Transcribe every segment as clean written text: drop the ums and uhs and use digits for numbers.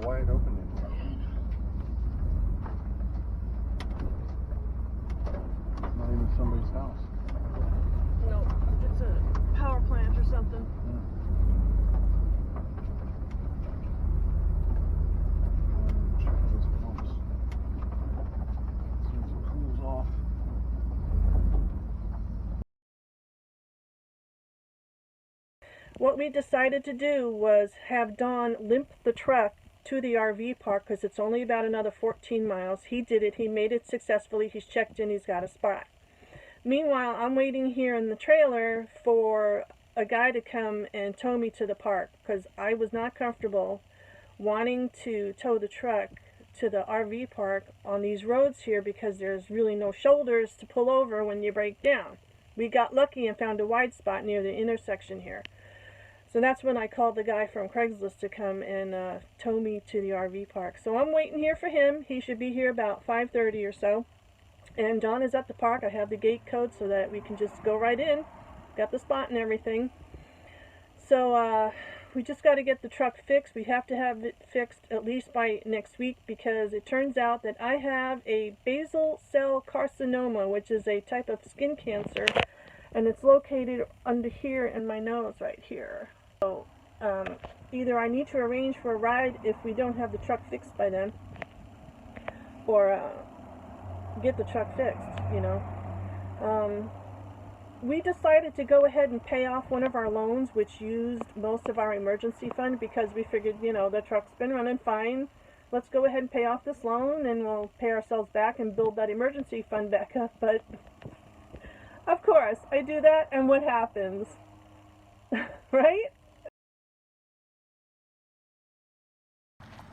wide open in here. Not even somebody's house. No, it's a power plant or something. Yeah. Check those pumps. As soon as it cools off. What we decided to do was have Don limp the truck to the RV park because it's only about another 14 miles. He did it. He made it successfully. He's checked in. He's got a spot. Meanwhile, I'm waiting here in the trailer for a guy to come and tow me to the park because I was not comfortable wanting to tow the truck to the RV park on these roads here because there's really no shoulders to pull over when you break down. We got lucky and found a wide spot near the intersection here. So that's when I called the guy from Craigslist to come and tow me to the RV park. So I'm waiting here for him. He should be here about 5:30 or so. And Don is at the park. I have the gate code so that we can just go right in. Got the spot and everything. So we just got to get the truck fixed. We have to have it fixed at least by next week because it turns out that I have a basal cell carcinoma, which is a type of skin cancer. And it's located under here in my nose right here. So either I need to arrange for a ride if we don't have the truck fixed by then, or get the truck fixed, you know. We decided to go ahead and pay off one of our loans, which used most of our emergency fund, because we figured, you know, the truck's been running fine. Let's go ahead and pay off this loan and we'll pay ourselves back and build that emergency fund back up. But of course, I do that, and what happens? Right?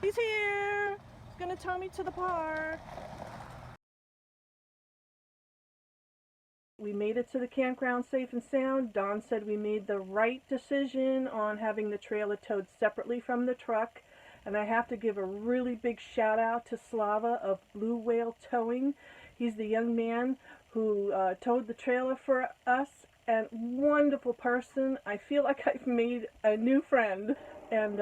He's here! He's gonna tow me to the park. We made it to the campground safe and sound. Don said we made the right decision on having the trailer towed separately from the truck. And I have to give a really big shout out to Slava of 𝙀𝙃𝙄𝙎 Towing. He's the young man who towed the trailer for us, and wonderful person. I feel like I've made a new friend. And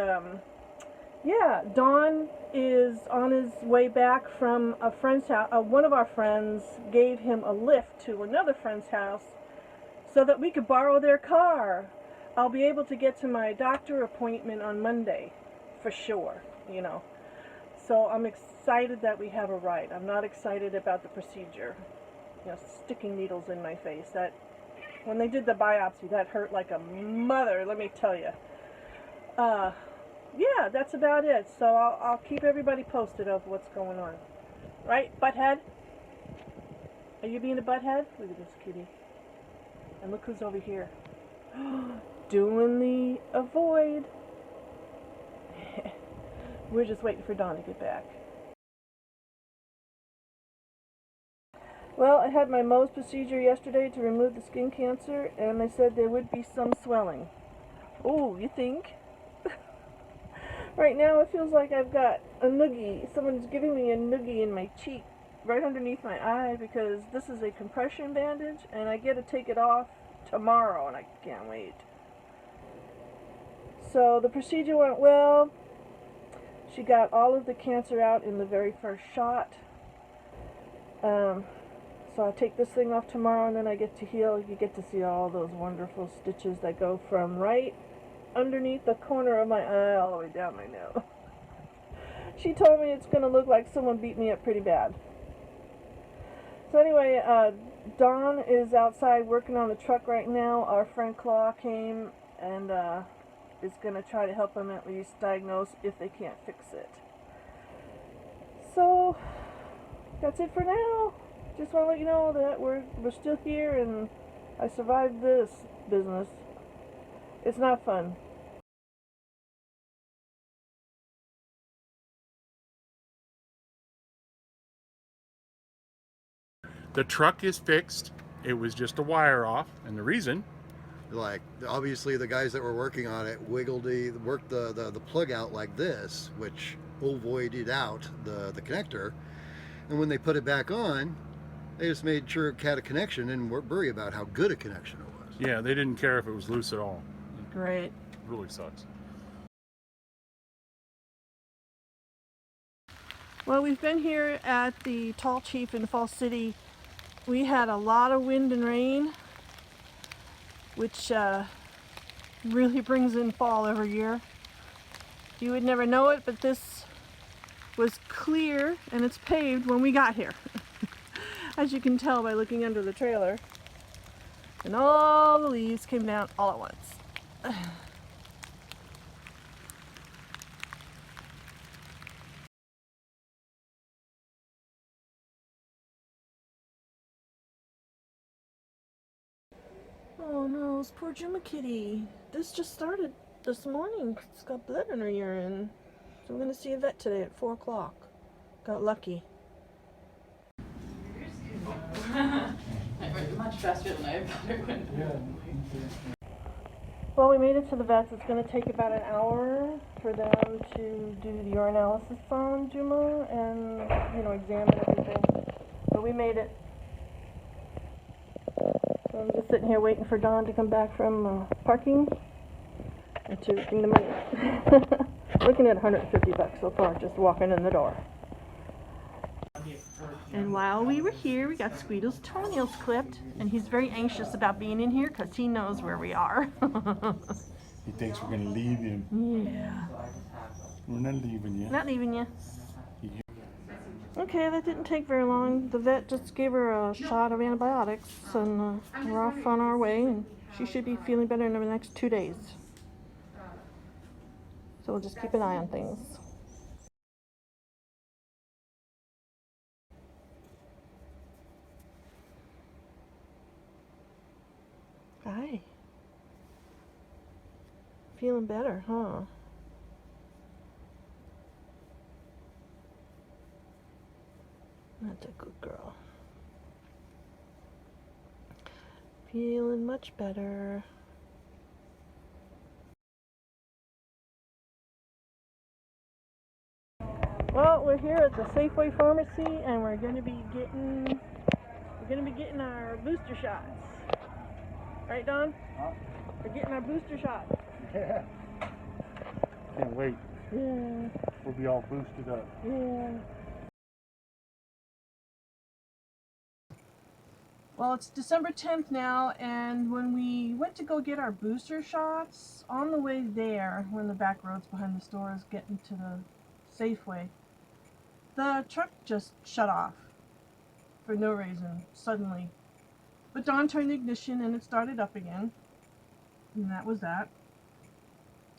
yeah, Don is on his way back from a friend's house. One of our friends gave him a lift to another friend's house so that we could borrow their car. I'll be able to get to my doctor appointment on Monday for sure, you know. So I'm excited that we have a ride. I'm not excited about the procedure. You know, sticking needles in my face. That, when they did the biopsy, that hurt like a mother, let me tell you. Yeah, that's about it. So I'll keep everybody posted of what's going on. Right, butthead? Are you being a butthead? Look at this kitty. And look who's over here. Doing the avoid. We're just waiting for Don to get back. Well, I had my Mohs procedure yesterday to remove the skin cancer, and they said there would be some swelling. Oh, you think? Right now it feels like I've got a noogie. Someone's giving me a noogie in my cheek, right underneath my eye, because this is a compression bandage, and I get to take it off tomorrow, and I can't wait. So the procedure went well. She got all of the cancer out in the very first shot. So I'll take this thing off tomorrow, and then I get to heal. You get to see all those wonderful stitches that go from right underneath the corner of my eye all the way down my nose. She told me it's going to look like someone beat me up pretty bad. So anyway, Don is outside working on the truck right now. Our friend Claw came and is going to try to help him at least diagnose if they can't fix it. So that's it for now. Just want to let you know that we're still here and I survived this business. It's not fun. The truck is fixed. It was just a wire off, and the reason, like, obviously the guys that were working on it worked the plug out like this, which avoided out the connector, and when they put it back on, they just made sure it had a connection and weren't worried about how good a connection it was. yeah, they didn't care if it was loose at all. Great. It really sucks. Well, we've been here at the Tall Chief in Fall City. We had a lot of wind and rain, which really brings in fall every year. You would never know it, but this was clear and it's paved when we got here. As you can tell by looking under the trailer. And all the leaves came down all at once. Oh no, it's poor Jummah kitty. This just started this morning. It's got blood in her urine. So I'm going to see a vet today at 4 o'clock. Got lucky. It went much faster than I thought it would. Well, we made it to the vets. It's going to take about an hour for them to do the urinalysis on Jummah and, you know, examine everything. But we made it. So I'm just sitting here waiting for Don to come back from parking and to bring the money. Looking at $150 so far, just walking in the door. And while we were here, we got Squeedle's toenails clipped, and he's very anxious about being in here because he knows where we are. He thinks we're gonna leave him. Yeah. We're not leaving you. Not leaving you. Okay, that didn't take very long. The vet just gave her a shot of antibiotics, and we're off on our way, and she should be feeling better in the next 2 days. So we'll just keep an eye on things. Hi. Feeling better, huh? That's a good girl. Feeling much better. Well, we're here at the Safeway Pharmacy, and we're going to be getting our booster shots. Right, Don? Huh? We're getting our booster shots. Yeah. Can't wait. Yeah. We'll be all boosted up. Yeah. Well, it's December 10th now, and when we went to go get our booster shots, on the way there, when the back roads behind the stores getting to the Safeway, the truck just shut off for no reason, suddenly. But Dawn turned the ignition and it started up again, and that was that.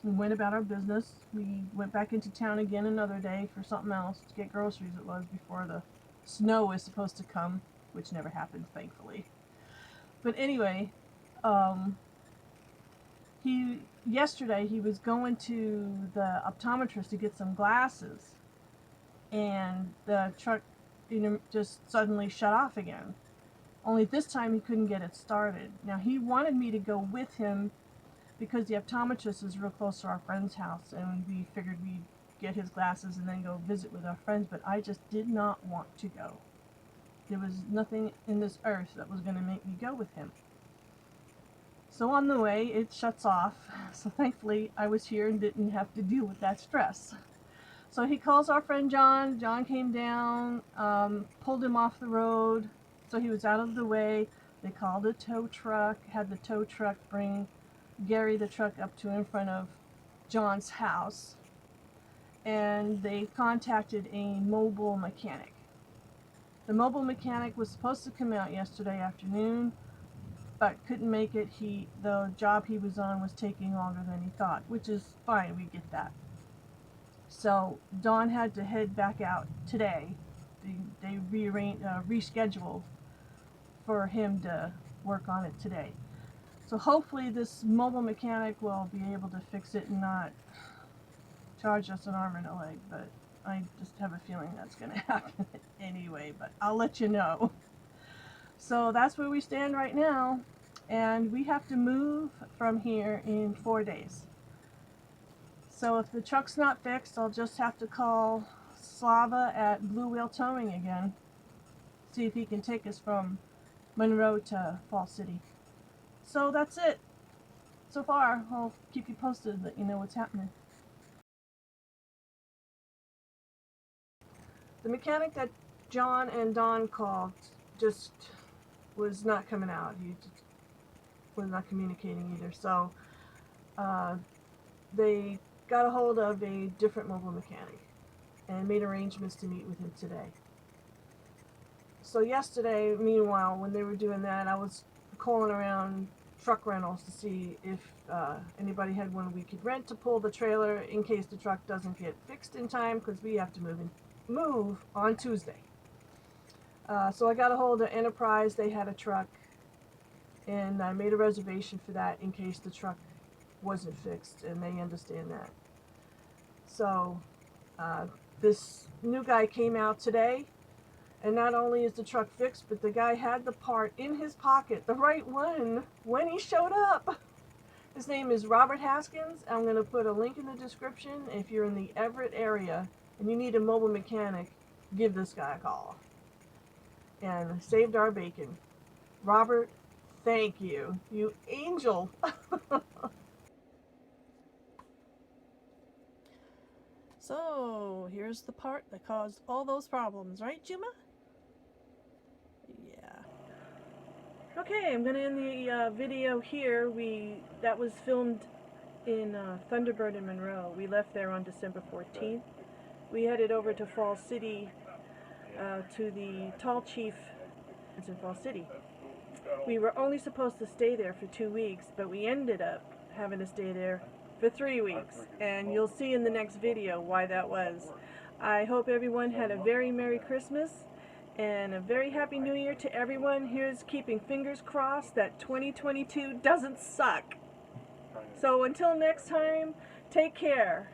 We went about our business. We went back into town again another day for something else, to get groceries it was, before the snow was supposed to come, which never happened, thankfully. But anyway, yesterday he was going to the optometrist to get some glasses, and the truck, you know, just suddenly shut off again. Only this time he couldn't get it started. Now he wanted me to go with him because the optometrist is real close to our friend's house, and we figured we'd get his glasses and then go visit with our friends, but I just did not want to go. There was nothing in this earth that was going to make me go with him. So on the way, it shuts off. So thankfully, I was here and didn't have to deal with that stress. So he calls our friend John. John came down, pulled him off the road, so he was out of the way. They called a tow truck, had the tow truck bring Gary the truck up to in front of John's house, and they contacted a mobile mechanic. The mobile mechanic was supposed to come out yesterday afternoon, but couldn't make it. The job he was on was taking longer than he thought, which is fine, we get that. So Dawn had to head back out today. They rescheduled for him to work on it today. So hopefully this mobile mechanic will be able to fix it and not charge us an arm and a leg, but I just have a feeling that's going to happen anyway, but I'll let you know. So that's where we stand right now, and we have to move from here in 4 days. So if the truck's not fixed, I'll just have to call Slava at 𝙀𝙀𝙄𝙎 Towing again, see if he can take us from Monroe to Fall City. So that's it. So far, I'll keep you posted, let you know what's happening. The mechanic that John and Don called just was not coming out. He just was not communicating either. So they got a hold of a different mobile mechanic and made arrangements to meet with him today. So yesterday, meanwhile, when they were doing that, I was calling around truck rentals to see if anybody had one we could rent to pull the trailer in case the truck doesn't get fixed in time, because we have to move on Tuesday. So I got a hold of Enterprise. They had a truck, and I made a reservation for that in case the truck wasn't fixed, and they understand that. So this new guy came out today, and not only is the truck fixed, but the guy had the part in his pocket, the right one, when he showed up. His name is Robert Haskins. I'm going to put a link in the description. If you're in the Everett area and you need a mobile mechanic, give this guy a call. And saved our bacon. Robert, thank you. You angel. So, here's the part that caused all those problems, right, Jummah? Yeah. Okay, I'm going to end the video here. That was filmed in Thunderbird in Monroe. We left there on December 14th. We headed over to Fall City to the Tall Chief in Fall City. We were only supposed to stay there for 2 weeks, but we ended up having to stay there for 3 weeks, and you'll see in the next video why that was. I hope everyone had a very Merry Christmas and a very Happy New Year to everyone. Here's keeping fingers crossed that 2022 doesn't suck. So until next time, take care.